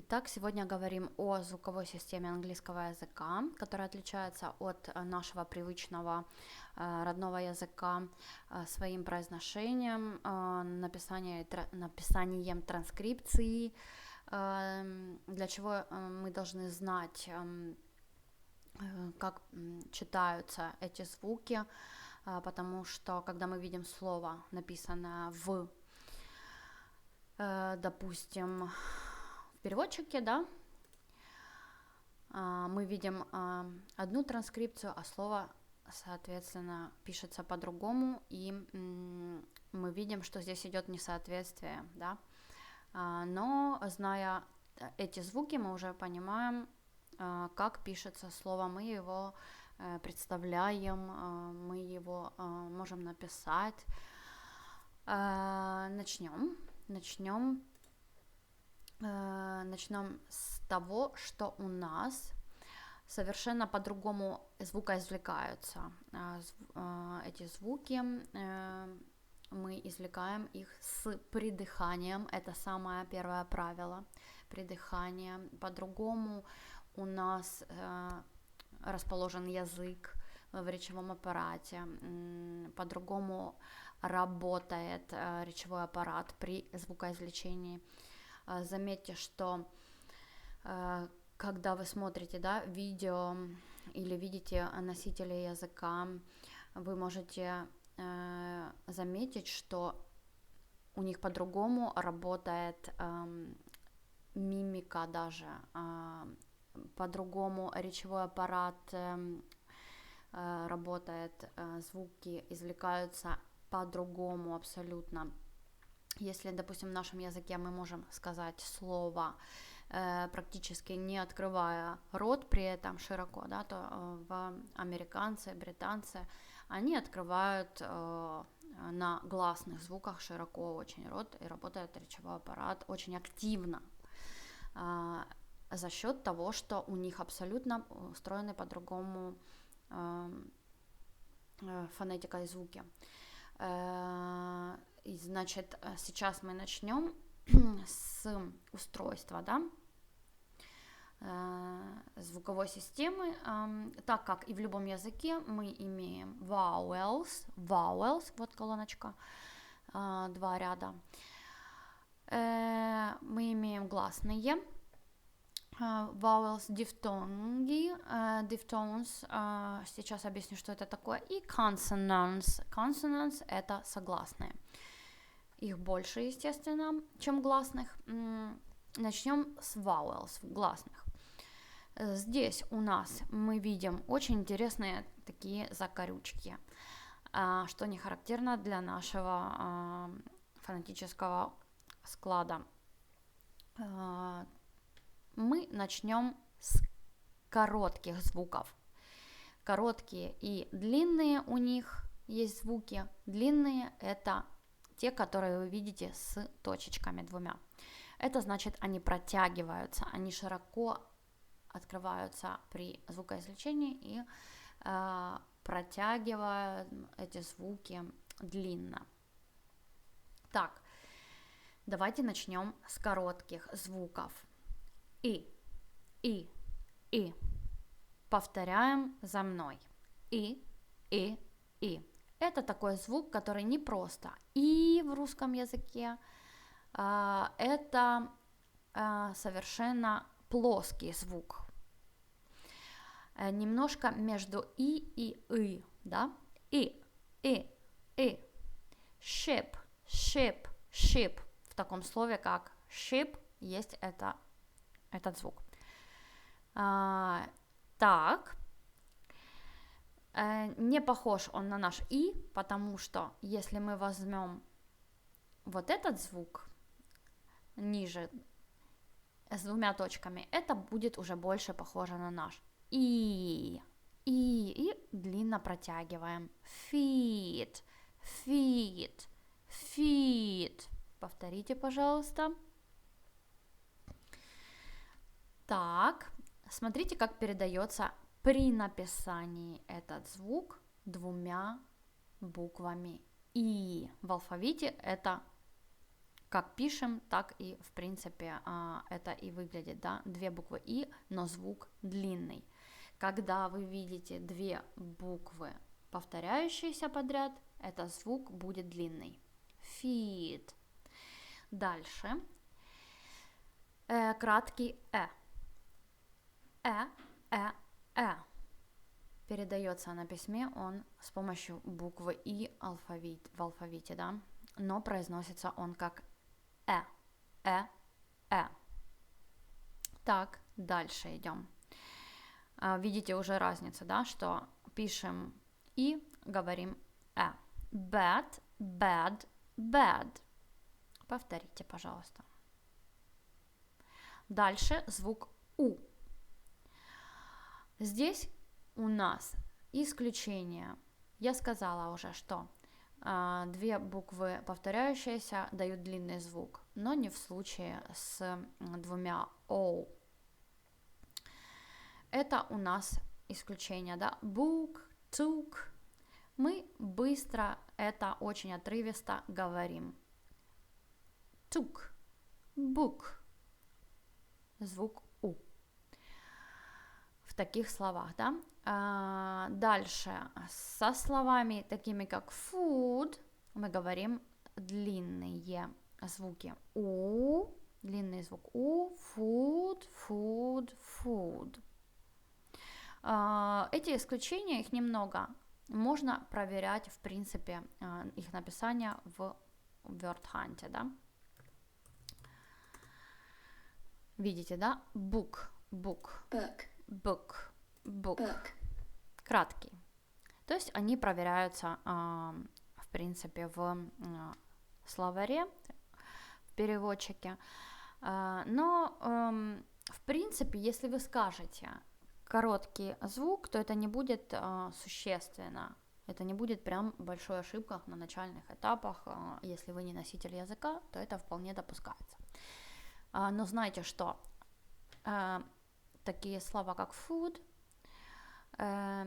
Итак, сегодня говорим о звуковой системе английского языка, которая отличается от нашего привычного родного языка своим произношением, написанием транскрипции, для чего мы должны знать, как читаются эти звуки, потому что когда мы видим слово, написанное допустим, в переводчике, да, мы видим одну транскрипцию, а слово, соответственно, пишется по-другому, и мы видим, что здесь идет несоответствие, да, но зная эти звуки, мы уже понимаем, как пишется слово, мы его представляем, мы его можем написать. Начнем с того, что у нас совершенно по-другому звукоизвлекаются эти звуки. Мы извлекаем их с придыханием, это самое первое правило, придыхание. По-другому у нас расположен язык в речевом аппарате, по-другому работает речевой аппарат при звукоизвлечении. Заметьте, что когда вы смотрите, да, видео или видите носителей языка, вы можете заметить, что у них по-другому работает мимика даже, по-другому речевой аппарат работает, звуки извлекаются по-другому абсолютно. Если, допустим, в нашем языке мы можем сказать слово, практически не открывая рот при этом широко, да, то американцы, британцы, они открывают на гласных звуках широко очень рот, и работает речевой аппарат очень активно, за счет того, что у них абсолютно устроены по-другому фонетика и звуки. И, значит, сейчас мы начнем с устройства, да, звуковой системы. Так как и в любом языке мы имеем vowels, вот колоночка, 2 ряда. Мы имеем гласные, vowels, дифтонги, diphthongs, сейчас объясню, что это такое, и consonants. Consonants — это согласные. Их больше, естественно, чем гласных. Начнем с vowels, гласных. Здесь у нас мы видим очень интересные такие закорючки, что не характерно для нашего фонетического склада. Мы начнем с коротких звуков. Короткие и длинные у них есть звуки. Длинные — это те, которые вы видите с точечками 2. Это значит, они протягиваются, они широко открываются при звукоизвлечении и протягивают эти звуки длинно. Так, давайте начнем с коротких звуков. И. Повторяем за мной. И. Это такой звук, который не просто и в русском языке. Это совершенно плоский звук. Немножко между и, да? И. Ship. В таком слове, как ship, есть этот звук. Так. Не похож он на наш и, потому что если мы возьмем вот этот звук ниже с 2 точками, это будет уже больше похоже на наш и длинно протягиваем. Feet. Повторите, пожалуйста. Так, смотрите, как передается при написании этот звук 2 буквами и. В алфавите это как пишем, так и, в принципе, это и выглядит, да, 2 буквы И, но звук длинный. Когда вы видите 2 буквы, повторяющиеся подряд, это звук будет длинный. Feet. Дальше. Краткий передается на письме он с помощью буквы И в алфавите, да, но произносится он как э. Так, дальше идем. Видите уже разницу, да, что пишем И, говорим bad, bad, bad. Повторите, пожалуйста. Дальше звук У. Здесь у нас исключение. Я сказала уже, что 2 буквы повторяющиеся дают длинный звук, но не в случае с 2 О. Это у нас исключение, да? Book, took. Мы быстро, это очень отрывисто говорим. Took, book. Звук У. В таких словах, да? Дальше со словами такими как food мы говорим длинные звуки У, длинный звук У, food, food, food. Эти исключения, их немного, можно проверять, в принципе, их написание в WordHunt, да? Видите, да? Book, book, book, book, book. book, Краткий. То есть они проверяются, в принципе, в словаре, в переводчике. Но, в принципе, если вы скажете короткий звук, то это не будет существенно. Это не будет прям большой ошибкой на начальных этапах. Если вы не носитель языка, то это вполне допускается. Но знайте, что такие слова, как food,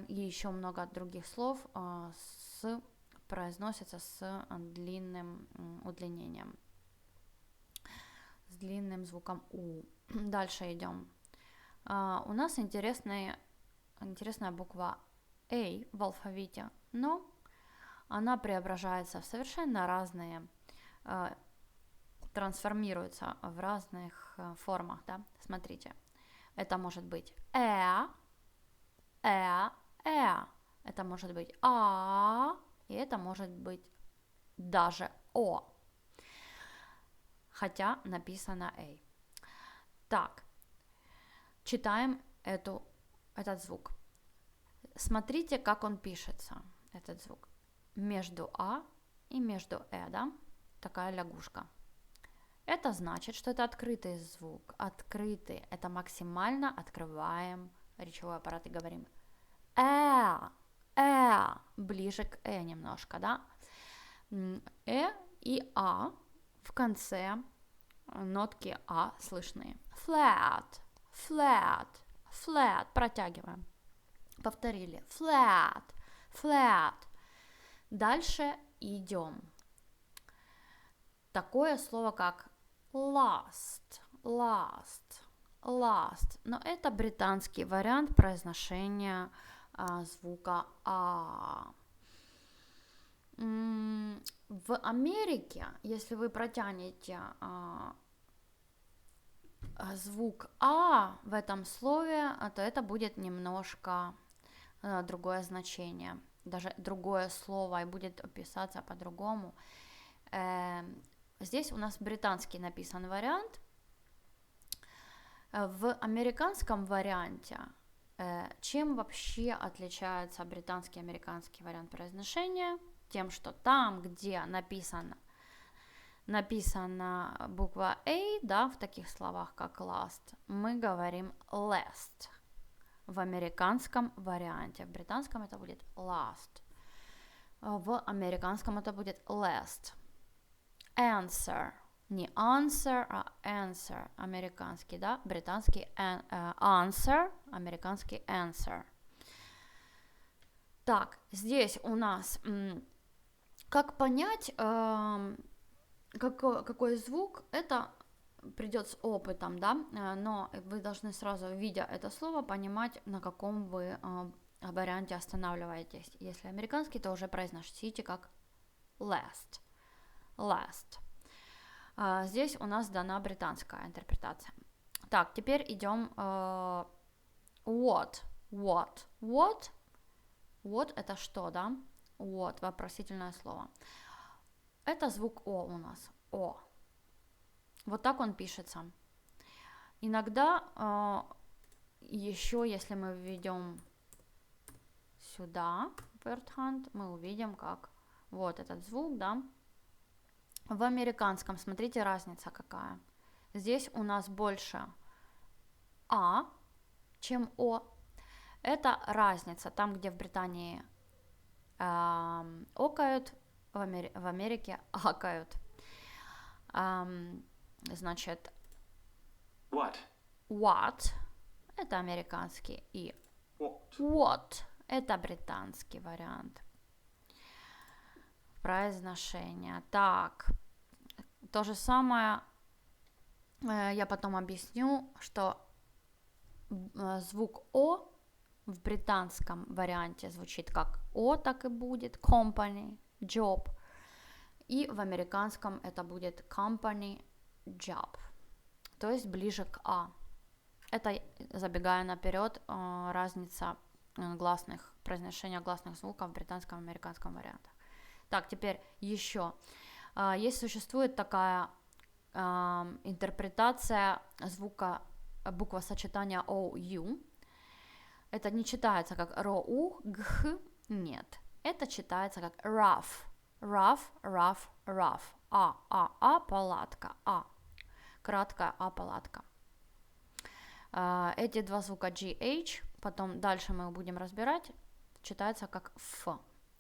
и еще много других слов произносятся с длинным удлинением, с длинным звуком У. Дальше идем. У нас интересная буква A в алфавите, но она преображается в совершенно разные, трансформируется в разных формах, да? Смотрите, это может быть это может быть и это может быть даже О, хотя написано A. Так, читаем этот звук. Смотрите, как он пишется, этот звук. Между А и между да, такая лягушка. Это значит, что это открытый звук. Открытый, это максимально открываем речевой аппарат и говорим ближе к немножко, да. И А в конце нотки А слышны. Flat, flat, flat, протягиваем. Повторили. Flat, flat. Дальше идем. Такое слово, как last, last, last. Но это британский вариант произношения звука А. В Америке, если вы протянете звук А в этом слове, то это будет немножко другое значение, даже другое слово, и будет писаться по-другому. Здесь у нас британский написан вариант. В американском варианте чем вообще отличается британский и американский вариант произношения? Тем, что там, где написана буква A, да, в таких словах, как last, мы говорим last. В американском варианте. В британском это будет last. В американском это будет last. Answer. Не answer, а answer. Американский, да? Британский answer, американский answer. Так, здесь у нас, как понять, какой звук, это придет с опытом, да, но вы должны сразу, видя это слово, понимать, на каком вы варианте останавливаетесь. Если американский, то уже произносите как last. Здесь у нас дана британская интерпретация. Так, теперь идем what это что, да? What, вопросительное слово. Это звук О у нас, О. Вот так он пишется. Иногда еще, если мы введем сюда word hunt, мы увидим, как вот этот звук, да. В американском, смотрите, разница какая. Здесь у нас больше А, чем О. Это разница. Там, где в Британии окают, в Америке акают. Значит, what это американский, и what это британский вариант произношения. Так, то же самое я потом объясню, что звук О в британском варианте звучит как О, так и будет, company, job, и в американском это будет company, job, то есть ближе к А. Это, забегая наперед, разница гласных, произношения гласных звуков в британском и американском вариантах. Так, теперь еще. Есть, существует такая интерпретация звука, буквосочетания OU. Это не читается как РОУ, ГХ, нет. Это читается как rough, палатка, краткая палатка. Эти два звука GH, потом дальше мы будем разбирать, читается как Ф,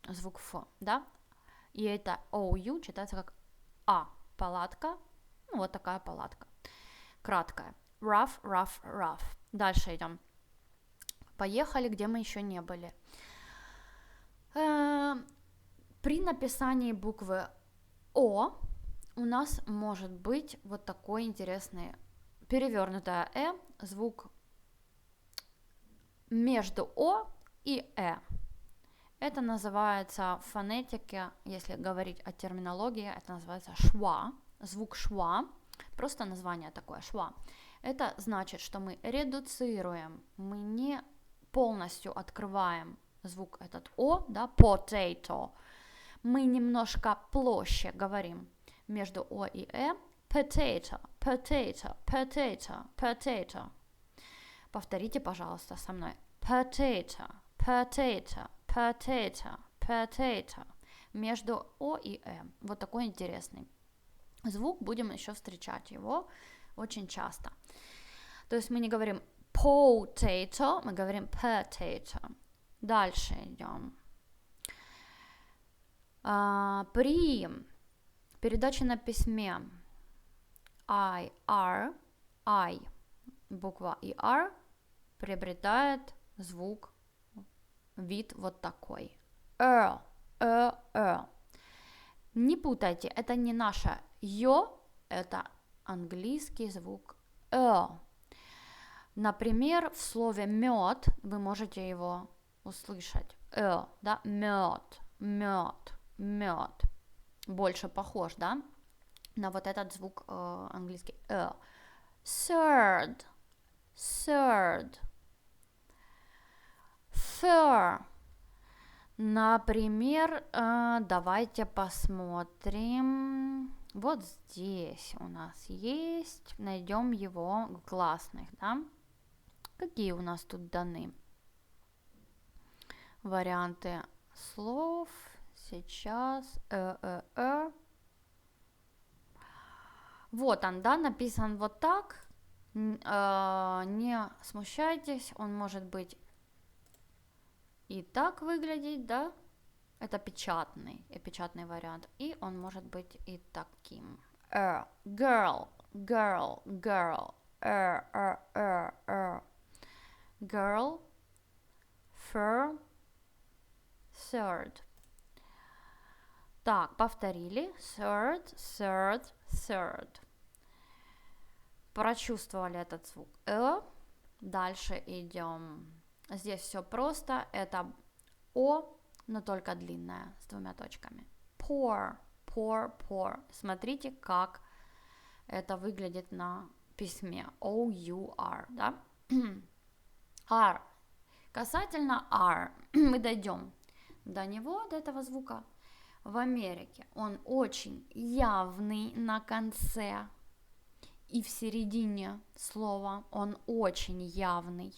звук Ф, да? И это OU читается как палатка, ну вот такая палатка, краткая. Rough. Дальше идем. Поехали, где мы еще не были. При написании буквы О у нас может быть вот такой интересный перевернутое звук между О и Это называется в фонетике, если говорить о терминологии, это называется шва, звук шва, просто название такое, шва. Это значит, что мы редуцируем, мы не полностью открываем звук этот О, да, potato, мы немножко площе говорим между О и potato. Повторите, пожалуйста, со мной. Potato. Между О и Вот такой интересный звук, будем еще встречать его очень часто. То есть мы не говорим potato, мы говорим potato. Дальше идем. При передаче на письме I, буква ER приобретает звук, вид вот такой. Не путайте, это не наше ё, это английский звук Например, в слове мед вы можете его услышать. Да, мед. Больше похож, да, на вот этот звук английский. Third. Fur. Например, давайте посмотрим. Вот здесь у нас есть, найдем его гласных, да? Какие у нас тут даны варианты слов? Сейчас. Вот он, да, написан вот так. Не смущайтесь, он может быть и так выглядеть, да? Это печатный вариант. И он может быть и таким. Girl. Girl. Fur. Third. Так, повторили. Third, third, third. Прочувствовали этот звук. Дальше идем. Здесь все просто. Это О, но только длинное, с двумя точками. Pour, pour, pour. Смотрите, как это выглядит на письме. O-U-R, да? R. Касательно R, мы дойдем до него, до этого звука. В Америке он очень явный на конце и в середине слова. Он очень явный.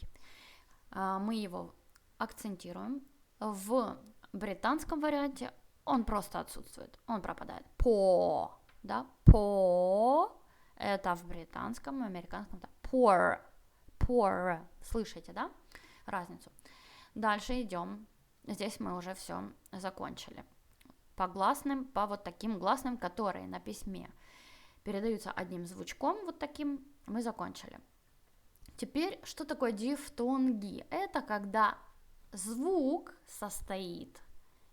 Мы его акцентируем. В британском варианте он просто отсутствует, он пропадает. По, да, по, это в британском, американском, да, pour, слышите, да, разницу. Дальше идем, здесь мы уже все закончили. По гласным, по вот таким гласным, которые на письме передаются одним звучком, вот таким, мы закончили. Теперь, что такое дифтонги? Это когда звук состоит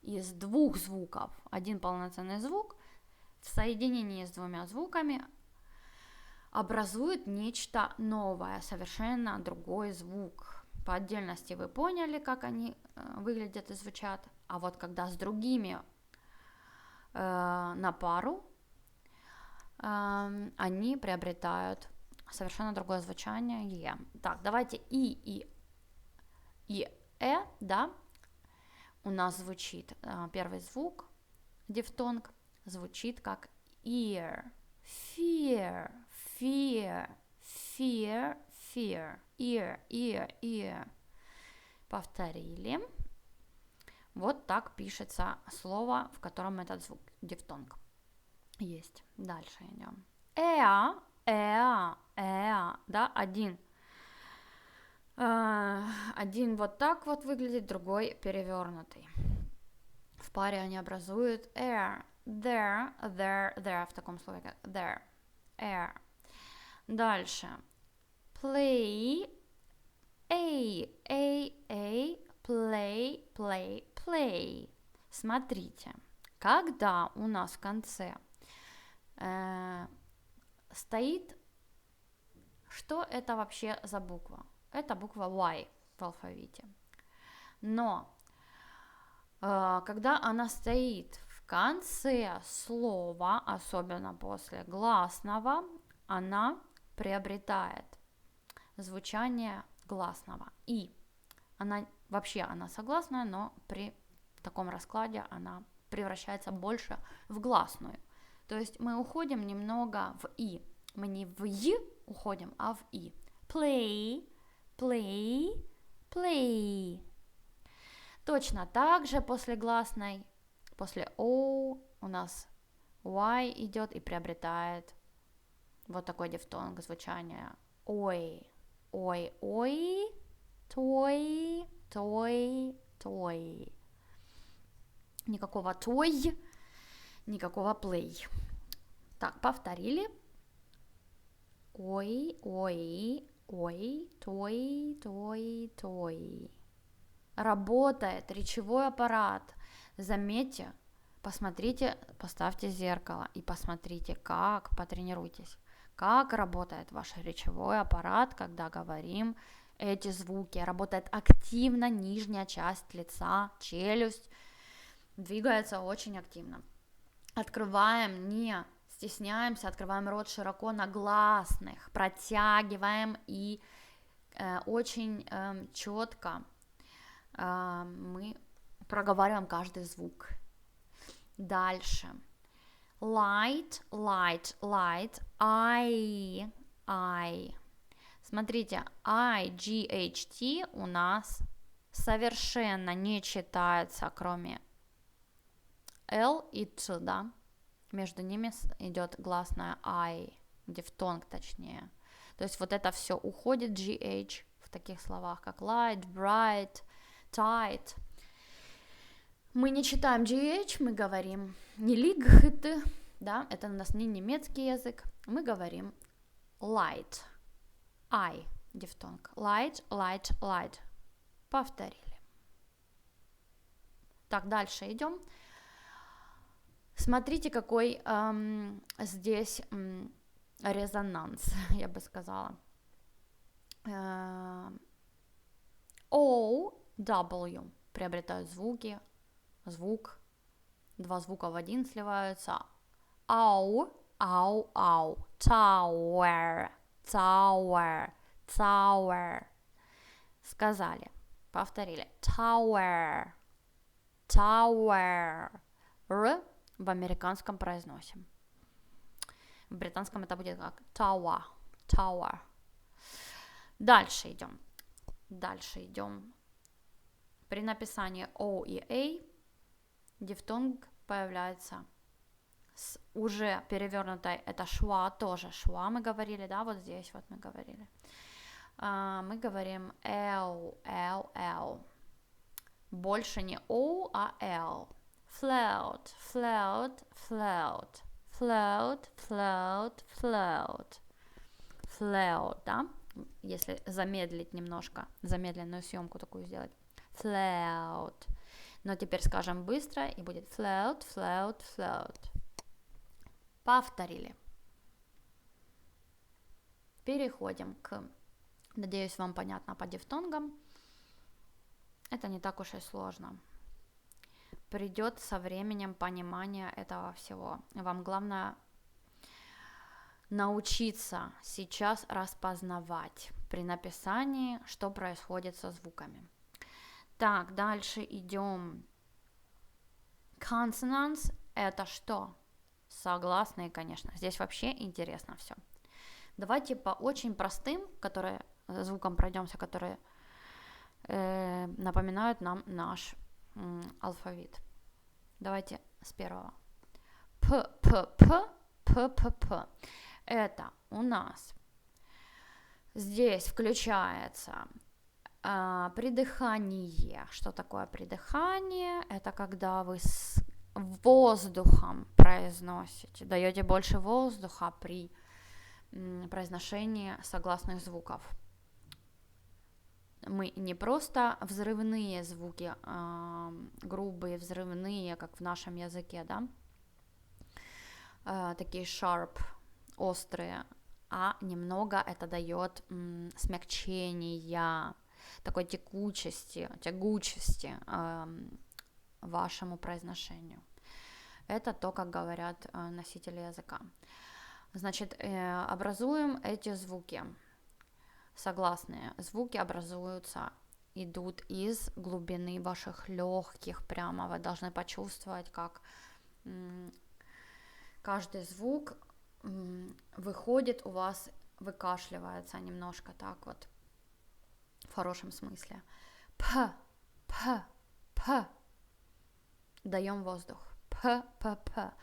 из двух звуков. Один полноценный звук в соединении с двумя звуками образует нечто новое, совершенно другой звук. По отдельности вы поняли, как они выглядят и звучат, а вот когда с другими на пару, они приобретают совершенно другое звучание. Так, давайте и да, у нас звучит первый звук, дифтонг, звучит как ear, fear, fear, fear, fear, ear, ear, ear. Повторили. Вот так пишется слово, в котором этот звук, дифтонг, есть. Дальше идем. Да, один вот так вот выглядит, другой перевернутый. В паре они образуют air, there, в таком слове как there, air. Дальше. Play, play. Смотрите, когда у нас в конце стоит, что это вообще за буква? Это буква Y в алфавите. Но когда она стоит в конце слова, особенно после гласного, она приобретает звучание гласного. И она согласная, но при таком раскладе она превращается больше в гласную. То есть мы уходим немного в И. Мы не в Й уходим, а в И. Play. Точно так же после гласной, после О у нас Y идет и приобретает вот такой дифтонг звучание. Ой, той. Никакого той, никакого play. Так, повторили. Ой, той. Работает речевой аппарат. Заметьте, посмотрите, поставьте зеркало и посмотрите, потренируйтесь, как работает ваш речевой аппарат, когда говорим эти звуки. Работает активно нижняя часть лица, челюсть двигается очень активно. Открываем, не стесняемся, открываем рот широко на гласных, протягиваем и очень четко мы проговариваем каждый звук. Дальше. Light, I. Смотрите, I-G-H-T у нас совершенно не читается, кроме L и T, да? Между ними идет гласная I, дифтонг точнее. То есть вот это все уходит, GH, в таких словах, как light, bright, tight. Мы не читаем GH, мы говорим не лигхт, да, это у нас не немецкий язык. Мы говорим light, I, дифтонг. Light. Повторили. Так, дальше идем. Смотрите, какой здесь резонанс, я бы сказала. O, W приобретают звуки, звук, два звука в один сливаются. Ау, ау, ау, tower, tower, tower. Сказали, повторили. Tower, tower. Р в американском произносим. В британском это будет как tower, tower. Дальше идем. При написании O и A дифтонг появляется с уже перевернутой, это шва, тоже шва мы говорили, да, вот здесь вот мы говорили. Мы говорим L, L, L. Больше не O, а L. Float, float, float. Float, float, float. Float, да? Если замедлить немножко, замедленную съемку такую сделать. Float. Но теперь скажем быстро, и будет float, float, float. Повторили. Переходим к, надеюсь, вам понятно по дифтонгам. Это не так уж и сложно. Придет со временем понимание этого всего. Вам главное научиться сейчас распознавать при написании, что происходит со звуками. Так, дальше идем. Consonants – это что? Согласные, конечно. Здесь вообще интересно все. Давайте по очень простым, которые звукам пройдемся, которые напоминают нам наш алфавит. Давайте с первого. П, П, П, П, П, П. Это у нас здесь включается придыхание. Что такое придыхание? Это когда вы с воздухом произносите, даете больше воздуха при произношении согласных звуков. Мы не просто взрывные звуки, грубые, взрывные, как в нашем языке, да, такие sharp, острые, а немного это дает смягчения, такой тягучести вашему произношению. Это то, как говорят носители языка. Значит, образуем эти звуки. Согласные звуки образуются, идут из глубины ваших легких прямо. Вы должны почувствовать, как каждый звук выходит у вас, выкашливается немножко так вот, в хорошем смысле. П, П, П. Даем воздух. П, П, П.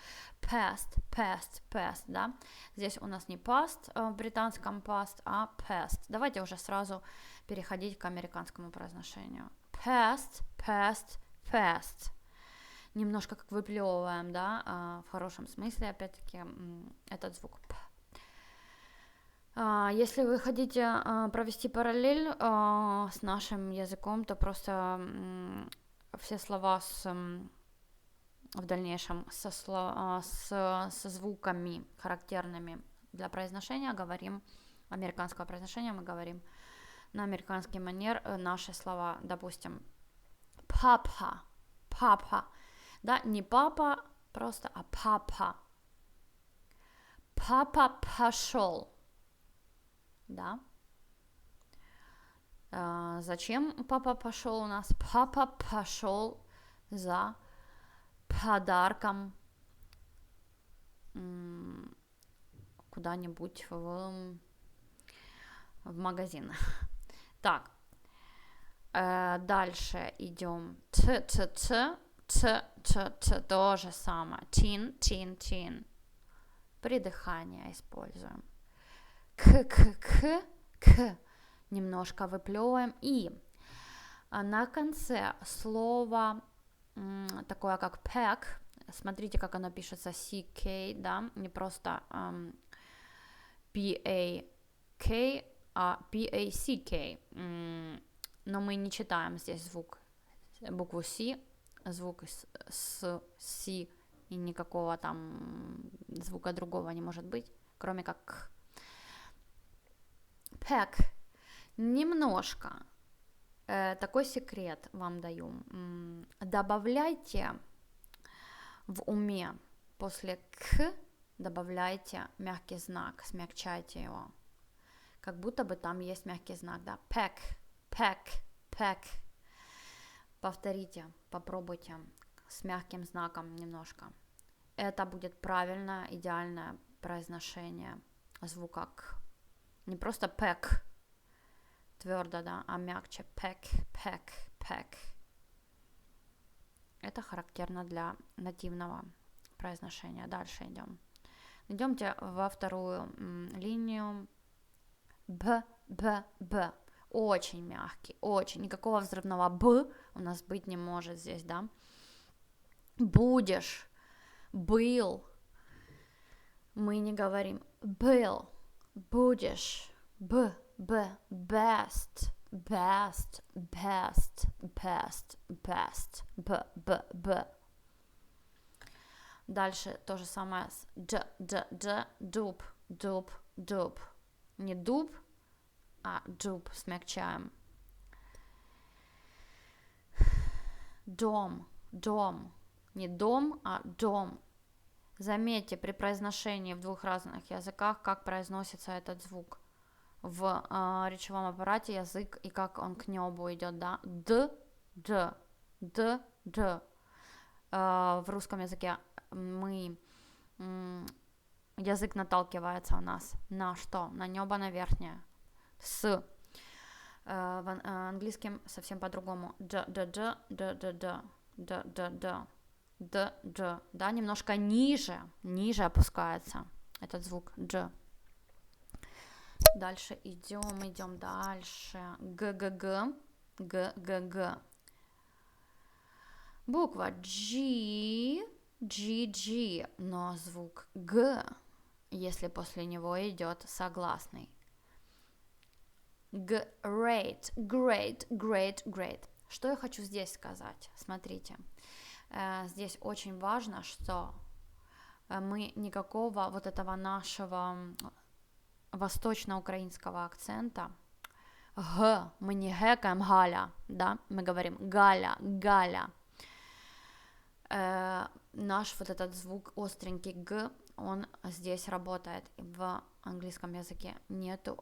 Past, past, past, да. Здесь у нас не past в британском past, а past. Давайте уже сразу переходить к американскому произношению. Past, past, past. Немножко как выплевываем, да, в хорошем смысле, опять-таки, этот звук П. Если вы хотите провести параллель с нашим языком, то просто все слова в дальнейшем со звуками характерными для произношения говорим, американского произношения мы говорим на американский манер наши слова, допустим, папа, папа, да, не папа просто, а папа. Папа пошел, да. Зачем папа пошел у нас? Папа пошел за подарком куда-нибудь в магазин. Так, дальше идем. Т, то же самое. Тин. Придыхание используем. К. Немножко выплевываем. И на конце слова такое как pack, смотрите, как оно пишется CK, да, не просто PAK, а PACK, но мы не читаем здесь букву C, звук с и никакого там звука другого не может быть, кроме как к. Pack. Немножко. Такой секрет вам даю. Добавляйте в уме после к, добавляйте мягкий знак, смягчайте его. Как будто бы там есть мягкий знак, да. Pack, pack, pack. Повторите, попробуйте с мягким знаком немножко. Это будет правильное, идеальное произношение звука к. Не просто pack, твердо, да, а мягче. Pack, pack, pack. Это характерно для нативного произношения. Дальше идем. Идемте во вторую линию. Б, Б, Б. Очень мягкий, очень. Никакого взрывного Б у нас быть не может здесь, да. Будешь, был. Мы не говорим был, будешь. Б, Б, best, best, best, best, best. Б, Б, Б. Дальше то же самое с дж, дж, дж, дуб, дуб, дуб. Не дуб, а дуб, смягчаем. Дом, дом. Не дом, а дом. Заметьте при произношении в двух разных языках, как произносится этот звук. В речевом аппарате язык и как он к небу идет, да. Д, д, д, д. В русском языке язык наталкивается у нас на что? На небо, на верхнее. С. В английском совсем по-другому. Д, д, д, д, д, д, д, д, д, д, д, да, немножко ниже опускается этот звук Дж. Дальше идем дальше. Г, г, г, г, г, г. Буква G, G, G, но звук Г, если после него идет согласный. Great, great, great, great. Что я хочу здесь сказать? Смотрите, здесь очень важно, что мы никакого вот этого нашего восточно-украинского акцента Г, мы не гэкаем Галя, да, мы говорим Галя, Галя. Наш вот этот звук остренький Г, он здесь работает. В английском языке нету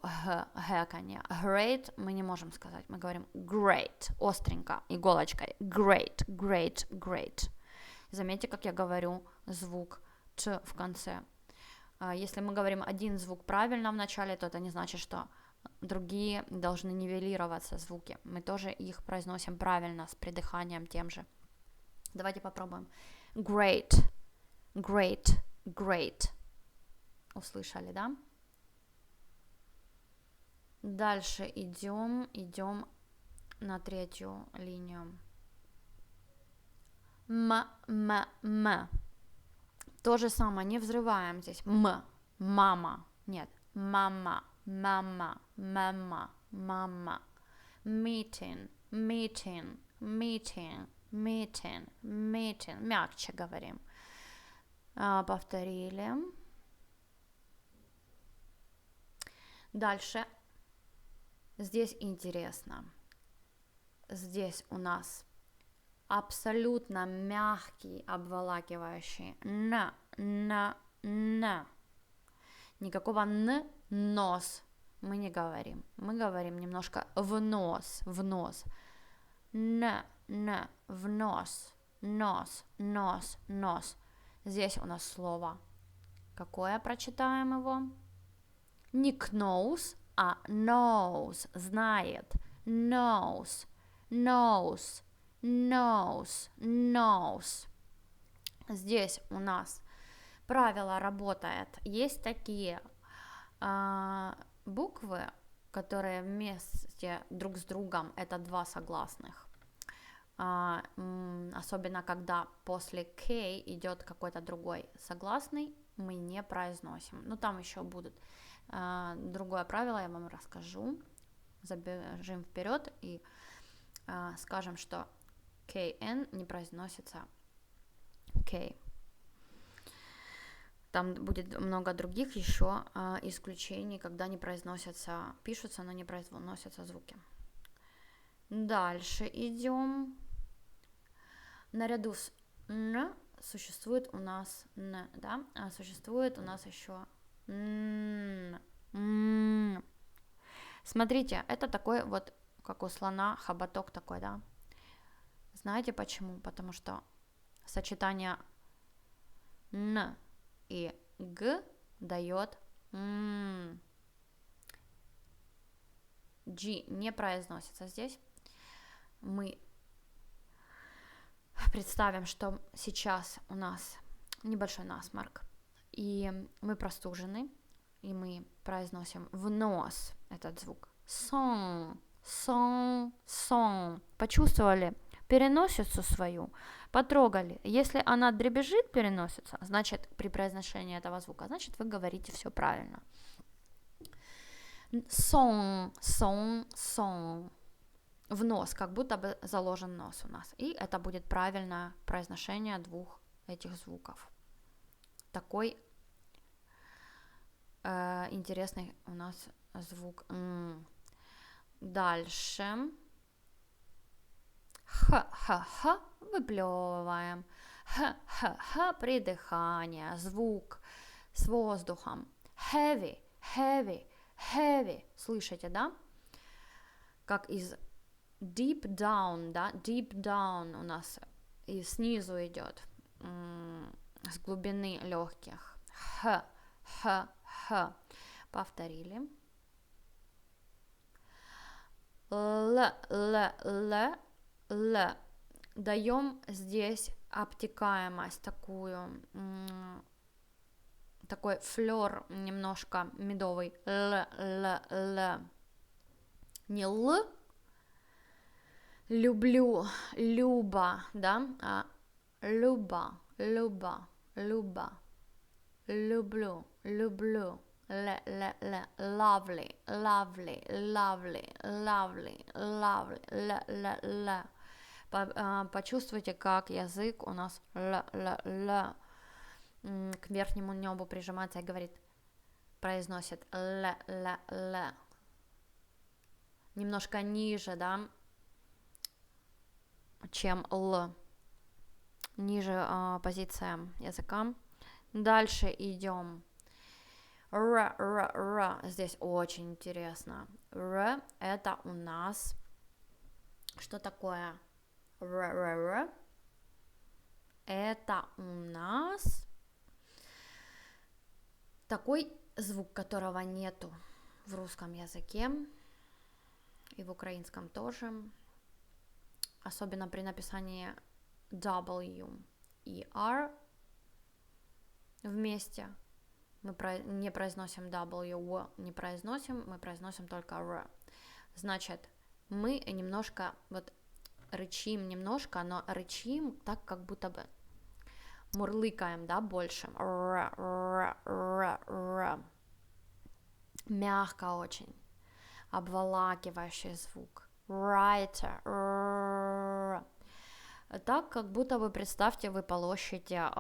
гэканья. Great мы не можем сказать, мы говорим great, остренько, иголочкой. Great, great, great. Заметьте, как я говорю звук Ч в конце. Если мы говорим один звук правильно в начале, то это не значит, что другие должны нивелироваться звуки. Мы тоже их произносим правильно, с придыханием тем же. Давайте попробуем. Great, great, great. Услышали, да? Дальше идем на третью линию. М. То же самое, не взрываем здесь. Мама. Нет. Мама. Мама. Мама. Мама. Meeting. Meeting. Meeting. Meeting. Meeting. Мягче говорим. Повторили. Дальше. Здесь интересно. Здесь у нас абсолютно мягкий, обволакивающий н. Никакого нос мы не говорим. Мы говорим немножко в нос. В нос. Нос. Здесь у нас слово. Какое прочитаем его? Не knows, а knows, знает. Knows. Здесь у нас правило работает. Есть такие буквы, которые вместе друг с другом, это два согласных. Особенно когда после K идет какой-то другой согласный, мы не произносим. Ну, там еще будут другое правило, я вам расскажу. Забежим вперед и скажем, что KN не произносится K. Там будет много других еще исключений, когда не произносятся, пишутся, но не произносятся звуки. Дальше идем. Наряду с н существует у нас н, да, а существует у нас еще н. Смотрите, это такой вот, как у слона, хоботок такой, да. Знаете почему? Потому что сочетание н и г дает G не произносится здесь. Мы представим, что сейчас у нас небольшой насморк, и мы простужены, и мы произносим в нос этот звук. Сон, сон, сон. Почувствовали переносицу свою, потрогали. Если она дребезжит переносица, значит, при произношении этого звука, значит, вы говорите все правильно. Сон, сон, сон. В нос, как будто бы заложен нос у нас. И это будет правильное произношение двух этих звуков. Такой интересный у нас звук. Дальше. Х-х-х выплевываем. Х-х-х при дыхании. Звук с воздухом. Heavy, heavy, heavy. Слышите, да? Как из deep down, да? Deep down у нас и снизу идет. С глубины легких. Х, х, х. Повторили. Л, л, л, л. Даем здесь обтекаемость такую, такой флер немножко медовый. Л, л, л. Не л, люблю, люба, да, а люба, люба, люба, люблю, люблю. Lovely, lovely, lovely, lovely, lovely, почувствуйте, как язык у нас к верхнему небу прижимается и говорит, произносит немножко ниже, да, чем л, ниже позиция языка. Дальше идем. Р. Здесь очень интересно. Р это у нас что такое? Р. Это у нас такой звук, которого нету в русском языке и в украинском тоже. Особенно при написании W и R вместе. Мы не произносим W, не произносим, мы произносим только R. Значит, мы немножко вот рычим немножко, но рычим так, как будто бы мурлыкаем, да, больше. Мягко очень, обволакивающий звук. Writer. Так, как будто вы, представьте, вы полощете,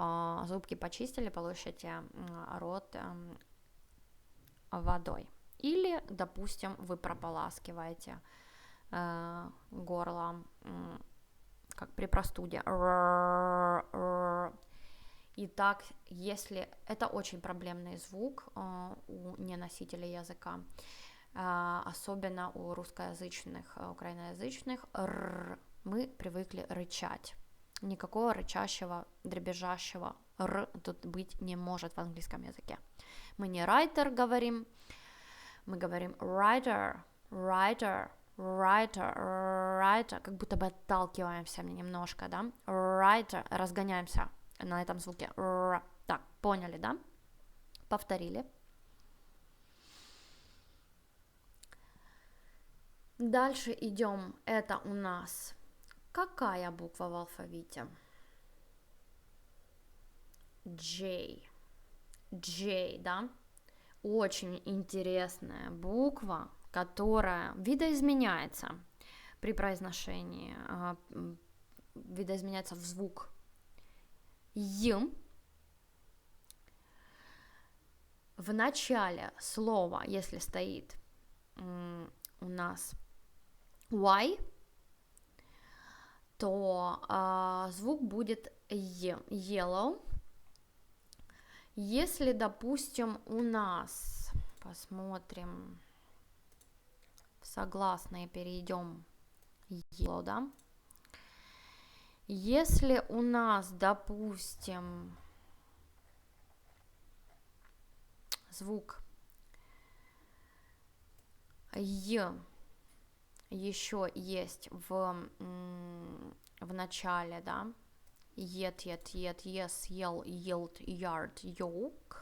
зубки почистили, полощете рот водой. Или, допустим, вы прополаскиваете горло, как при простуде. Итак, если это очень проблемный звук у неносителей языка, особенно у русскоязычных, украиноязычных, мы привыкли рычать. Никакого рычащего, дребезжащего р тут быть не может в английском языке. Мы не writer говорим, мы говорим writer, writer, writer, writer, как будто бы отталкиваемся немножко, да, writer, разгоняемся на этом звуке. Так, поняли, да? Повторили. Дальше идем. Это у нас какая буква в алфавите? J. J, да? Очень интересная буква, которая видоизменяется при произношении, видоизменяется в звук Й. В начале слова, если стоит у нас Y, то звук будет yellow. Если, допустим, у нас, посмотрим, в согласные перейдем yellow, да? Если у нас, допустим, звук Й еще есть в начале, да, yes, yell, yield, yard, yolk,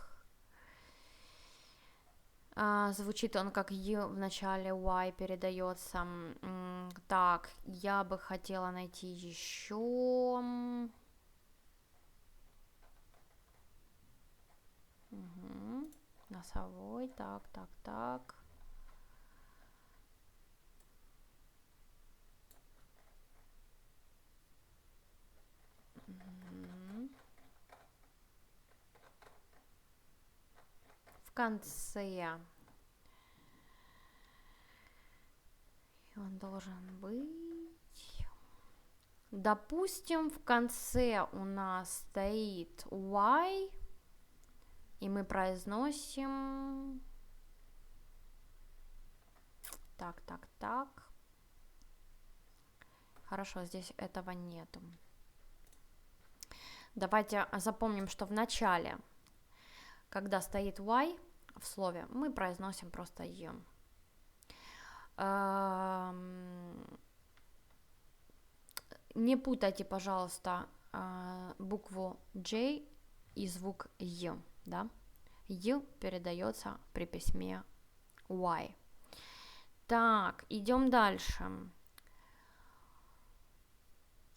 звучит он как Й в начале, Y передается. Так, я бы хотела найти еще. Носовой, так. В конце он должен быть. Допустим, в конце у нас стоит Y, и мы произносим так. Хорошо, здесь этого нету. Давайте запомним, что в начале, когда стоит Y в слове, мы произносим просто Й. Не путайте, пожалуйста, букву J и звук Й, да? Й передается при письме Y. Так, идем дальше.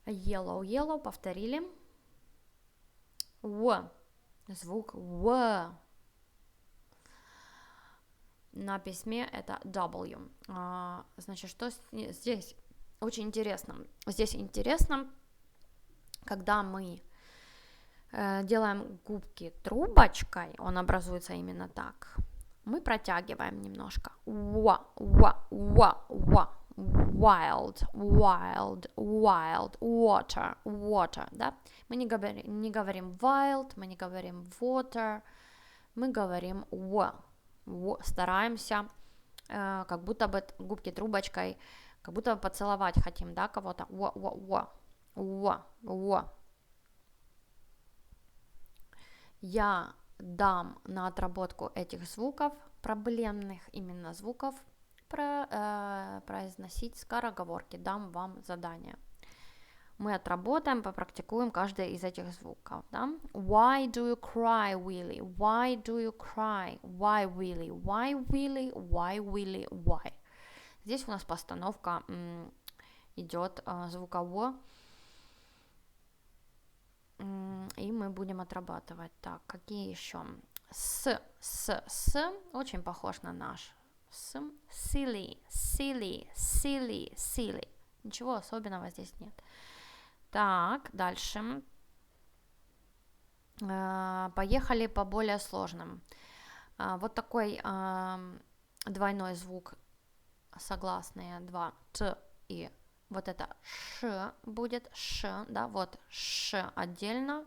Yellow, повторили. В, звук В. На письме это W. Значит, что здесь очень интересно? Здесь интересно, когда мы делаем губки трубочкой, он образуется именно так. Мы протягиваем немножко. Wild, water, да? Мы не говорим wild, мы не говорим water, мы говорим стараемся, как будто бы губки трубочкой, как будто бы поцеловать хотим, да, кого-то. Я дам на отработку этих звуков, проблемных именно звуков, произносить скороговорки, дам вам задание. Мы отработаем, попрактикуем каждый из этих звуков, да? Why do you cry, Willy? Why do you cry? Why, Willy? Why, Willy? Why, Willy? Why? Здесь у нас постановка идет звука В, и мы будем отрабатывать. Так, какие еще? С, очень похож на наш. Silly. Ничего особенного здесь нет. Так, дальше. Поехали по более сложным. Вот такой двойной звук, согласные два, Т и вот это Ш будет, Ш, да, вот Ш отдельно,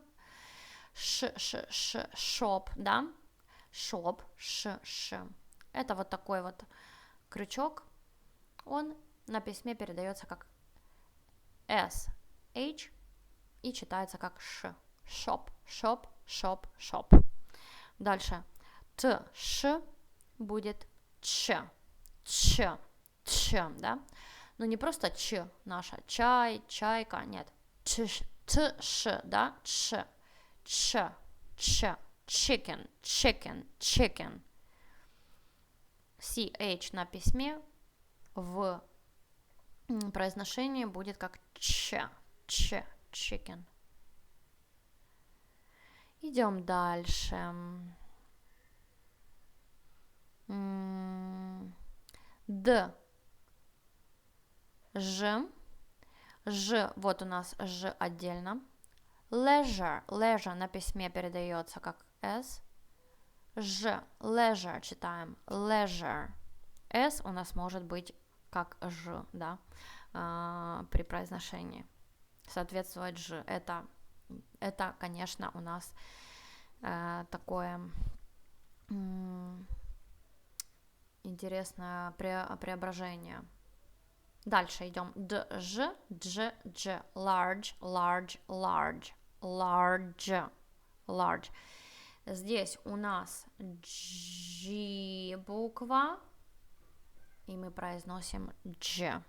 шоп, да, шоп, Ш. Это вот такой вот крючок, он на письме передается как S, H и читается как Ш, шоп. Дальше Т, Ш будет Ч, да, но не просто Ч, наша чай, чайка, нет, Т, Ш, да, Ч, chicken, CH на письме в произношении будет как chicken. Идем дальше. Д, Ж, вот у нас Ж отдельно. Leisure на письме передается как S. Ж, leisure читаем, leisure. S у нас может быть как Ж, да, при произношении. Соответствовать Ж. Это, конечно, у нас такое интересное преображение. Дальше идем. Дж, дж, дж. Large, large, large. Large, large. Здесь у нас G буква, и мы произносим Дж.